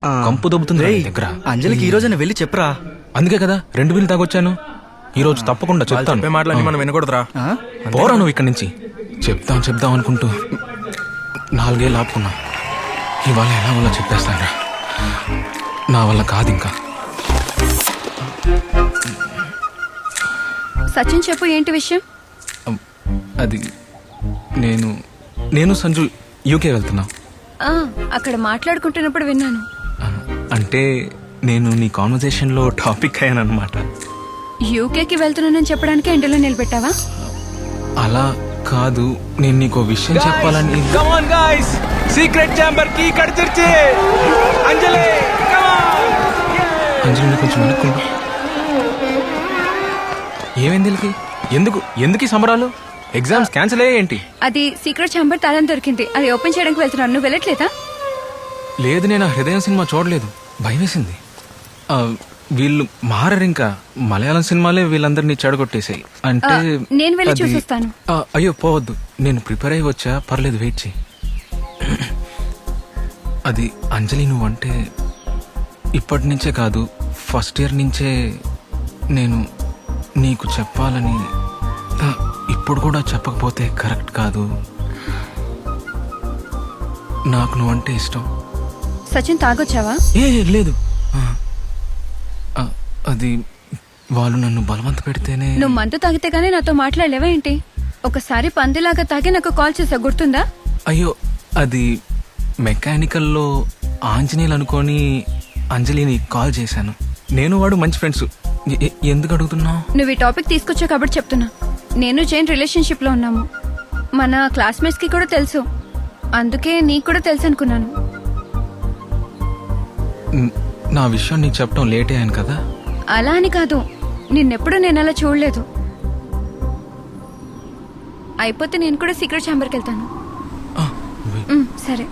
కంపు దొబ్బుతుంది రా నీ దగ్గర. అంజలికి ఈ రోజున వెళ్ళి చెప్పరా. అందుకే కదా 2 వీలు తాగొచ్చాను. ఈ రోజు తప్పకుండా చెప్తాను. మాటలన్నీ మనం వినకూడదురా. పోరా నువ్వు ఇక్కడి నుంచి. చెప్దాం అనుకుంటూ 4 ఏళ్ళు ఆపుకున్నా. ఇవాళ ఎలా వల్ల చెప్పేస్తానరా. నా వల్ల కాదు ఇంకా. సచిన్ చెప్పు, ఏంటి విషయం? అది నేను సంజు యూకే వెళ్తున్నా. అక్కడ మాట్లాడుకుంటున్నప్పుడు విన్నాను. అంటే నేను నీ కాన్వర్సేషన్ లో టాపిక్ అయ్యాను అనమాట. యూకేకి వెళ్తున్నానని చెప్పడానికి ఎండలో నిలబెట్టావా? అలా కాదు, నేను నీకు విషయం చెప్పాలని. సీక్రెట్ ఛాంబర్ కి కడిచర్చే అంజలి కొంచెం అనుకుంటా. ఏమైంది? ఎందుకు ఈ సంబరాలు? ఎగ్జామ్స్ క్యాన్సిల్ అయ్యా ఏంటి? అది సీక్రెట్ ఛాంబర్ తాళం దొరికింది, అది ఓపెన్ చేయడానికి వెళ్తున్నాను. నువ్వు వెళ్ళట్లేదా? లేదు, నేను ఆ హృదయం సినిమా చూడలేదు, భయం వేసింది. వీళ్ళు మారరు, ఇంకా మలయాళం సినిమాలే వీళ్ళందరినీ చెడగొట్టేసాయి. అంటే నేను వెళ్ళి చూసొస్తాను. అయ్యో పోవద్దు, నేను ప్రిపేర్ అయ్యి వచ్చా, పర్లేదు వెయిట్ చేయి. అది అంజలి, నువ్వంటే ఇప్పటి నుంచే కాదు, ఫస్ట్ ఇయర్ నుంచే నేను నీకు చెప్పాలని. ఇప్పుడు కూడా చెప్పకపోతే కరెక్ట్ కాదు. నాకు నువ్వంటే ఇష్టం. సచిన్ తాగొచ్చావా? లేదు, అది వాళ్ళు నన్ను బలవంత పెడితేనే. నువ్వు మందు తాగితే గానీ నాతో మాట్లాడలేవా ఏంటి? ఒకసారి పందిలాగా తాగి నాకు కాల్ చేసా, గుర్తుందా? అయ్యో, అది మెకానికల్లో ఆంజనేయులు అనుకొని అంజలిని కాల్ చేశాను. నేను వాడు మంచి ఫ్రెండ్స్. ఎందుకు అడుగుతున్నావు? నువ్వు ఈ టాపిక్ తీసుకొచ్చావు కాబట్టి చెప్తున్నా. నేను జైన్ రిలేషన్షిప్ లో ఉన్నాము. మన క్లాస్మేట్స్ కి కూడా తెలుసు, అందుకే నీకు కూడా తెలుసు అనుకున్నాను. నా విషయం నీకు చెప్పడం లేట్ అయ్యాను కదా. అలా అని కాదు, నిన్నెప్పుడు నేను అలా చూడలేదు. అయిపోతే నేను కూడా సీక్రెట్ ఛాంబర్కి వెళ్తాను. సరే.